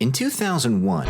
In 2001,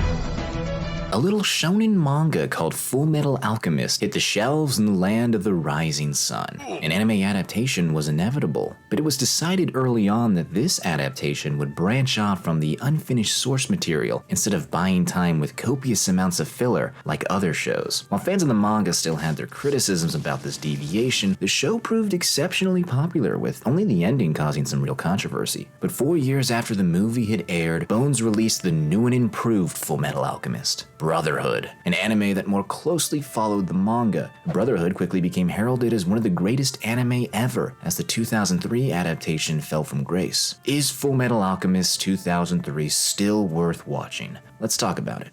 a little shonen manga called Fullmetal Alchemist hit the shelves in the land of the rising sun. An anime adaptation was inevitable, but it was decided early on that this adaptation would branch off from the unfinished source material instead of buying time with copious amounts of filler like other shows. While fans of the manga still had their criticisms about this deviation, the show proved exceptionally popular, with only the ending causing some real controversy. But 4 years after the movie had aired, Bones released the new and improved Fullmetal Alchemist, Brotherhood, an anime that more closely followed the manga. Brotherhood quickly became heralded as one of the greatest anime ever, as the 2003 adaptation fell from grace. Is Fullmetal Alchemist 2003 still worth watching? Let's talk about it.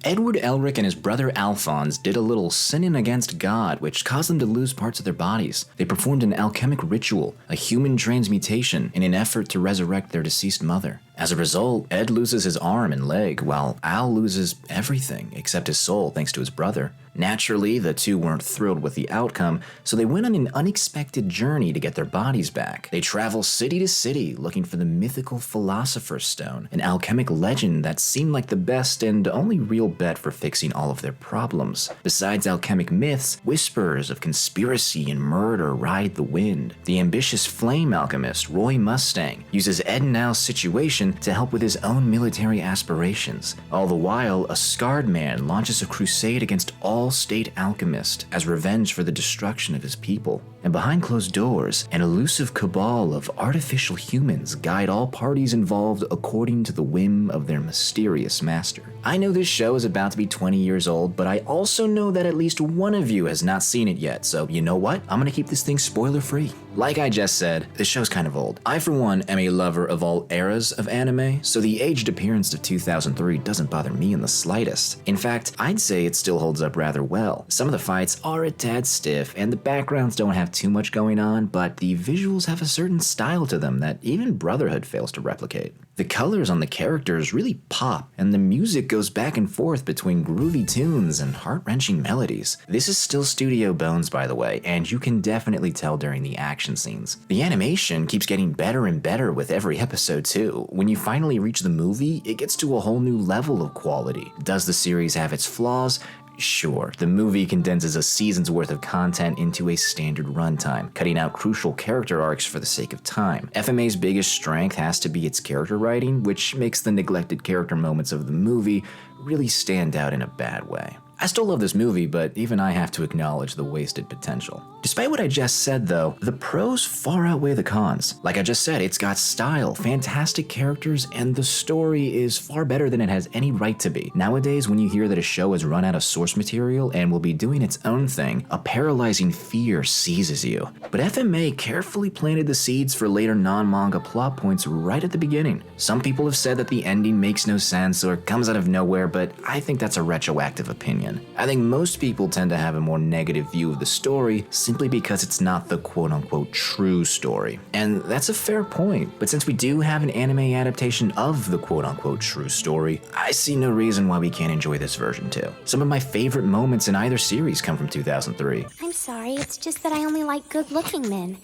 Edward Elric and his brother Alphonse did a little sinning against God, which caused them to lose parts of their bodies. They performed an alchemic ritual, a human transmutation, in an effort to resurrect their deceased mother. As a result, Ed loses his arm and leg, while Al loses everything except his soul thanks to his brother. Naturally, the two weren't thrilled with the outcome, so they went on an unexpected journey to get their bodies back. They travel city to city looking for the mythical Philosopher's Stone, an alchemic legend that seemed like the best and only real bet for fixing all of their problems. Besides alchemic myths, whispers of conspiracy and murder ride the wind. The ambitious flame alchemist, Roy Mustang, uses Ed and Al's situation to help with his own military aspirations. All the while, a scarred man launches a crusade against all state alchemists as revenge for the destruction of his people. And behind closed doors, an elusive cabal of artificial humans guide all parties involved according to the whim of their mysterious master. I know this show is about to be 20 years old, but I also know that at least one of you has not seen it yet, so you know what? I'm gonna keep this thing spoiler-free. Like I just said, this show's kind of old. I, for one, am a lover of all eras of anime, so the aged appearance of 2003 doesn't bother me in the slightest. In fact, I'd say it still holds up rather well. Some of the fights are a tad stiff, and the backgrounds don't have too much going on, but the visuals have a certain style to them that even Brotherhood fails to replicate. The colors on the characters really pop, and the music goes back and forth between groovy tunes and heart-wrenching melodies. This is still Studio Bones, by the way, and you can definitely tell during the action scenes. The animation keeps getting better and better with every episode too. When you finally reach the movie, it gets to a whole new level of quality. Does the series have its flaws? Sure, the movie condenses a season's worth of content into a standard runtime, cutting out crucial character arcs for the sake of time. FMA's biggest strength has to be its character writing, which makes the neglected character moments of the movie really stand out in a bad way. I still love this movie, but even I have to acknowledge the wasted potential. Despite what I just said though, the pros far outweigh the cons. Like I just said, it's got style, fantastic characters, and the story is far better than it has any right to be. Nowadays, when you hear that a show has run out of source material and will be doing its own thing, a paralyzing fear seizes you. But FMA carefully planted the seeds for later non-manga plot points right at the beginning. Some people have said that the ending makes no sense or comes out of nowhere, but I think that's a retroactive opinion. I think most people tend to have a more negative view of the story simply because it's not the quote-unquote true story. And that's a fair point, but since we do have an anime adaptation of the quote-unquote true story, I see no reason why we can't enjoy this version too. Some of my favorite moments in either series come from 2003. I'm sorry, it's just that I only like good-looking men.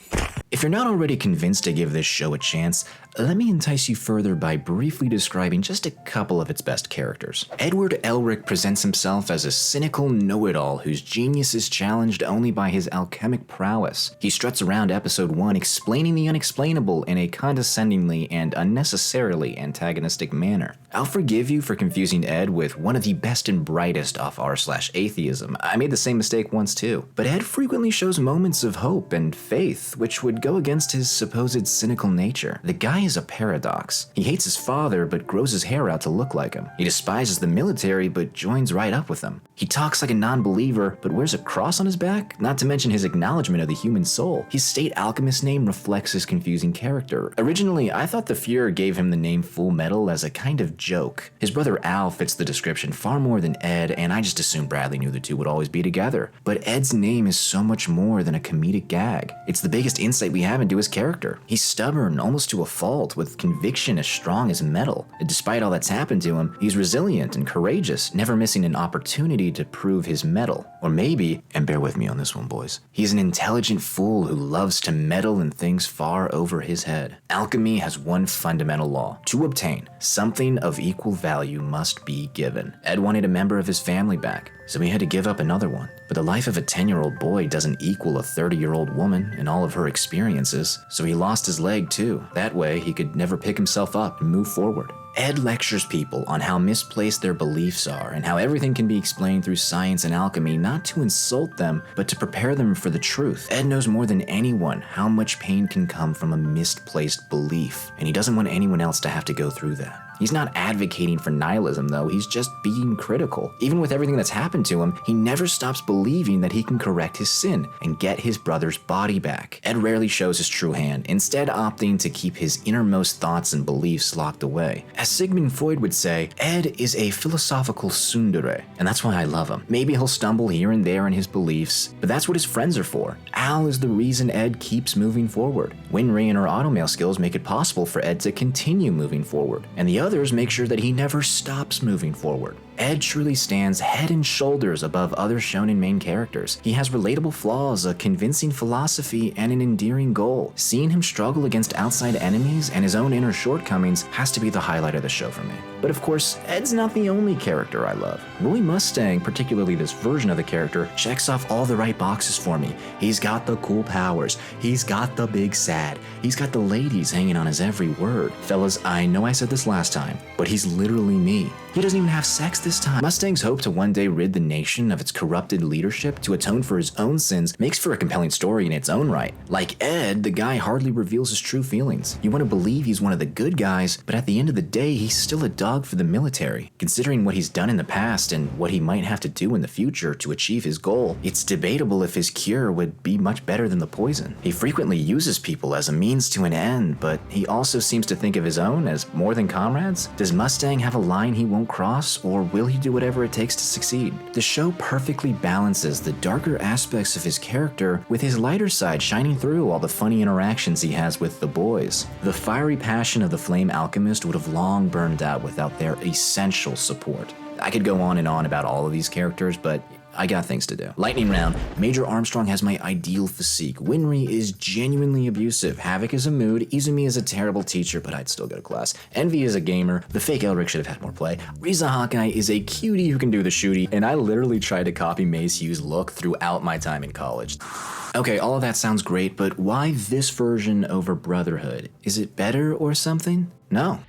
If you're not already convinced to give this show a chance, let me entice you further by briefly describing just a couple of its best characters. Edward Elric presents himself as a cynical know-it-all whose genius is challenged only by his alchemic prowess. He struts around episode 1 explaining the unexplainable in a condescendingly and unnecessarily antagonistic manner. I'll forgive you for confusing Ed with one of the best and brightest off r/atheism. I made the same mistake once too. But Ed frequently shows moments of hope and faith, which would go against his supposed cynical nature. The guy is a paradox. He hates his father, but grows his hair out to look like him. He despises the military, but joins right up with them. He talks like a non-believer, but wears a cross on his back, not to mention his acknowledgement of the human soul. His state alchemist name reflects his confusing character. Originally, I thought the Fuhrer gave him the name Full Metal as a kind of joke. His brother Al fits the description far more than Ed, and I just assumed Bradley knew the two would always be together. But Ed's name is so much more than a comedic gag. It's the biggest insight insight we have into his character. He's stubborn, almost to a fault, with conviction as strong as metal. And despite all that's happened to him, he's resilient and courageous, never missing an opportunity to prove his mettle. Or maybe, and bear with me on this one, boys, he's an intelligent fool who loves to meddle in things far over his head. Alchemy has one fundamental law. To obtain something of equal value must be given. Ed wanted a member of his family back, so he had to give up another one. But the life of a 10-year-old boy doesn't equal a 30-year-old woman and all of her experiences, so he lost his leg too. That way, he could never pick himself up and move forward. Ed lectures people on how misplaced their beliefs are and how everything can be explained through science and alchemy, not to insult them, but to prepare them for the truth. Ed knows more than anyone how much pain can come from a misplaced belief, and he doesn't want anyone else to have to go through that. He's not advocating for nihilism though, he's just being critical. Even with everything that's happened to him, he never stops believing that he can correct his sin and get his brother's body back. Ed rarely shows his true hand, instead opting to keep his innermost thoughts and beliefs locked away. As Sigmund Freud would say, Ed is a philosophical tsundere, and that's why I love him. Maybe he'll stumble here and there in his beliefs, but that's what his friends are for. Al is the reason Ed keeps moving forward. Winry and her automail skills make it possible for Ed to continue moving forward, and the others make sure that he never stops moving forward. Ed truly stands head and shoulders above other shonen main characters. He has relatable flaws, a convincing philosophy, and an endearing goal. Seeing him struggle against outside enemies and his own inner shortcomings has to be the highlight of the show for me. But of course, Ed's not the only character I love. Roy Mustang, particularly this version of the character, checks off all the right boxes for me. He's got the cool powers, he's got the big sad, he's got the ladies hanging on his every word. Fellas, I know I said this last time, but he's literally me. He doesn't even have sex this time. Mustang's hope to one day rid the nation of its corrupted leadership to atone for his own sins makes for a compelling story in its own right. Like Ed, the guy hardly reveals his true feelings. You want to believe he's one of the good guys, but at the end of the day, he's still a dog for the military. Considering what he's done in the past and what he might have to do in the future to achieve his goal, it's debatable if his cure would be much better than the poison. He frequently uses people as a means to an end, but he also seems to think of his own as more than comrades. Does Mustang have a line he won't cross, or will he do whatever it takes to succeed? The show perfectly balances the darker aspects of his character with his lighter side shining through all the funny interactions he has with the boys. The fiery passion of the Flame Alchemist would have long burned out without their essential support. I could go on and on about all of these characters, but I got things to do. Lightning round. Major Armstrong has my ideal physique. Winry is genuinely abusive. Havoc is a mood. Izumi is a terrible teacher, but I'd still go to class. Envy is a gamer. The fake Elric should have had more play. Riza Hawkeye is a cutie who can do the shooty, and I literally tried to copy Mace Hughes' look throughout my time in college. Okay, all of that sounds great, but why this version over Brotherhood? Is it better or something? No.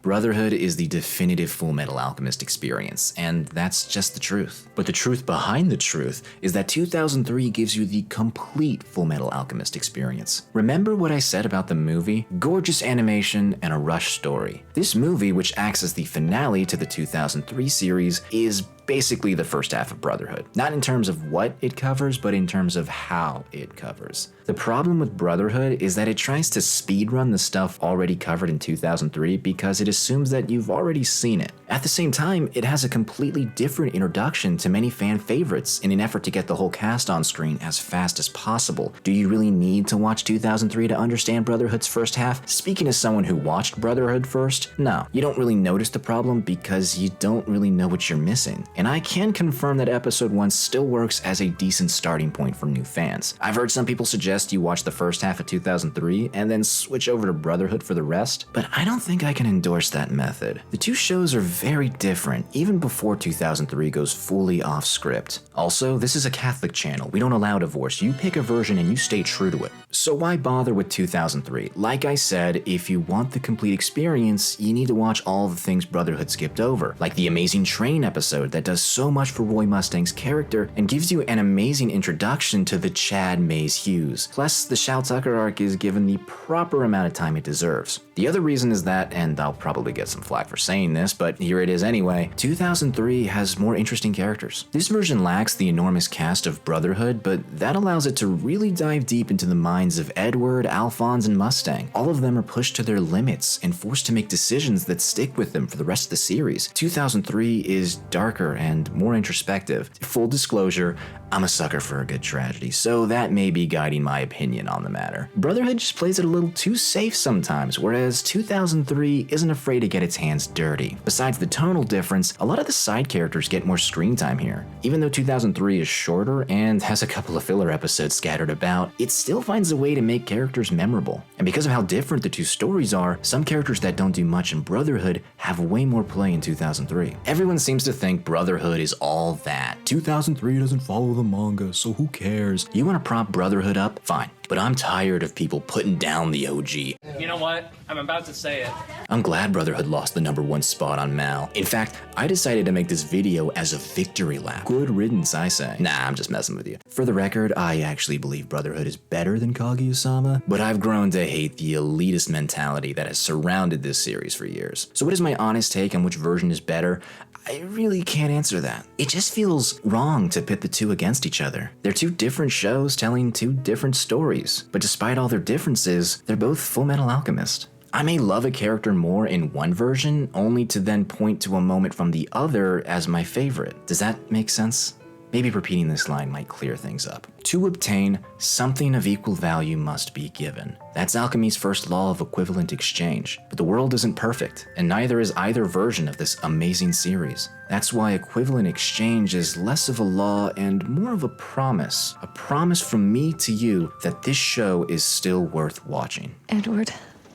Brotherhood is the definitive Fullmetal Alchemist experience, and that's just the truth. But the truth behind the truth is that 2003 gives you the complete Fullmetal Alchemist experience. Remember what I said about the movie? Gorgeous animation and a rush story. This movie, which acts as the finale to the 2003 series, is basically the first half of Brotherhood. Not in terms of what it covers, but in terms of how it covers. The problem with Brotherhood is that it tries to speedrun the stuff already covered in 2003 because it assumes that you've already seen it. At the same time, it has a completely different introduction to many fan favorites in an effort to get the whole cast on screen as fast as possible. Do you really need to watch 2003 to understand Brotherhood's first half? Speaking as someone who watched Brotherhood first, no. You don't really notice the problem because you don't really know what you're missing. And I can confirm that episode 1 still works as a decent starting point for new fans. I've heard some people suggest you watch the first half of 2003 and then switch over to Brotherhood for the rest, but I don't think I can endorse that method. The two shows are very different, even before 2003 goes fully off script. Also, this is a Catholic channel. We don't allow divorce. You pick a version and you stay true to it. So why bother with 2003? Like I said, if you want the complete experience, you need to watch all the things Brotherhood skipped over, like the amazing train episode that does so much for Roy Mustang's character and gives you an amazing introduction to the Chad Mays Hughes. Plus, the Shao Tucker arc is given the proper amount of time it deserves. The other reason is that, and I'll probably get some flack for saying this, but here it is anyway, 2003 has more interesting characters. This version lacks the enormous cast of Brotherhood, but that allows it to really dive deep into the minds of Edward, Alphonse, and Mustang. All of them are pushed to their limits and forced to make decisions that stick with them for the rest of the series. 2003 is darker darker and more introspective. Full disclosure, I'm a sucker for a good tragedy, so that may be guiding my opinion on the matter. Brotherhood just plays it a little too safe sometimes, whereas 2003 isn't afraid to get its hands dirty. Besides the tonal difference, a lot of the side characters get more screen time here. Even though 2003 is shorter and has a couple of filler episodes scattered about, it still finds a way to make characters memorable. And because of how different the two stories are, some characters that don't do much in Brotherhood have way more play in 2003. Everyone seems to think Brotherhood is all that. 2003 doesn't follow the manga, so who cares? You want to prop Brotherhood up? Fine. But I'm tired of people putting down the OG. You know what? I'm about to say it. I'm glad Brotherhood lost the #1 spot on Mal. In fact, I decided to make this video as a victory lap. Good riddance, I say. Nah, I'm just messing with you. For the record, I actually believe Brotherhood is better than Kaguya-sama, but I've grown to hate the elitist mentality that has surrounded this series for years. So what is my honest take on which version is better? I really can't answer that. It just feels wrong to pit the two against each other. They're two different shows telling two different stories, but despite all their differences, they're both Fullmetal Alchemist. I may love a character more in one version, only to then point to a moment from the other as my favorite. Does that make sense? Maybe repeating this line might clear things up. To obtain, something of equal value must be given. That's alchemy's first law of equivalent exchange. But the world isn't perfect, and neither is either version of this amazing series. That's why equivalent exchange is less of a law and more of a promise. A promise from me to you that this show is still worth watching. Edward,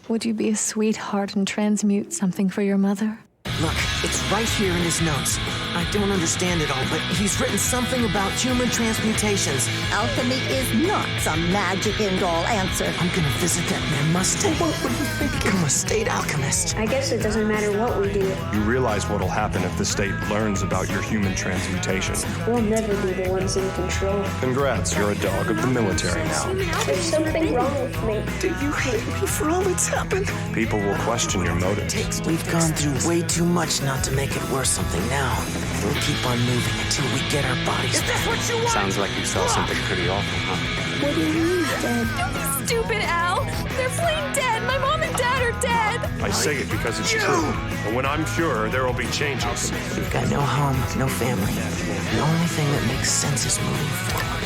would you be a sweetheart and transmute something for your mother? Look, it's right here in his notes. I don't understand it all, but he's written something about human transmutations. Alchemy is not some magic end-all answer. I'm gonna visit that man Mustang. What do you think? Become a state alchemist. I guess it doesn't matter what we do. You realize what'll happen if the state learns about your human transmutation. We'll never be the ones in control. Congrats, you're a dog of the military now. There's something wrong with me. Do you hate me for all that's happened? People will question your motives. We've gone through way too much not to make it worth something now. We'll keep on moving until we get our bodies. Is this what you want? Sounds like you saw something pretty awful, huh? What do you mean, Dad? Don't be stupid, Al! They're plain dead! My mom and dad are dead! I say it because it's true. But when I'm cured, there will be changes. We've got no home, no family. The only thing that makes sense is moving forward.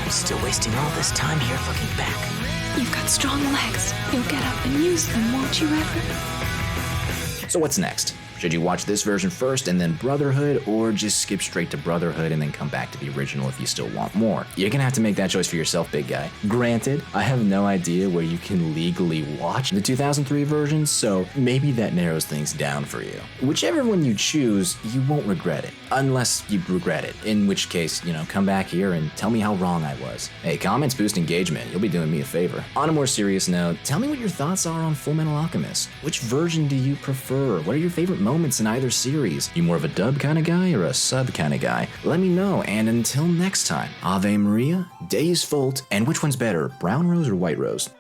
I'm still wasting all this time here looking back. You've got strong legs. You'll get up and use them, won't you ever? So what's next? Should you watch this version first and then Brotherhood, or just skip straight to Brotherhood and then come back to the original if you still want more? You're gonna have to make that choice for yourself, big guy. Granted, I have no idea where you can legally watch the 2003 version, so maybe that narrows things down for you. Whichever one you choose, you won't regret it. Unless you regret it, in which case, come back here and tell me how wrong I was. Hey, comments boost engagement, you'll be doing me a favor. On a more serious note, tell me what your thoughts are on Fullmetal Alchemist. Which version do you prefer? What are your favorite moments in either series? You more of a dub kind of guy or a sub kind of guy? Let me know, and until next time, Ave Maria, Deus Volt, and which one's better, brown rose or white rose?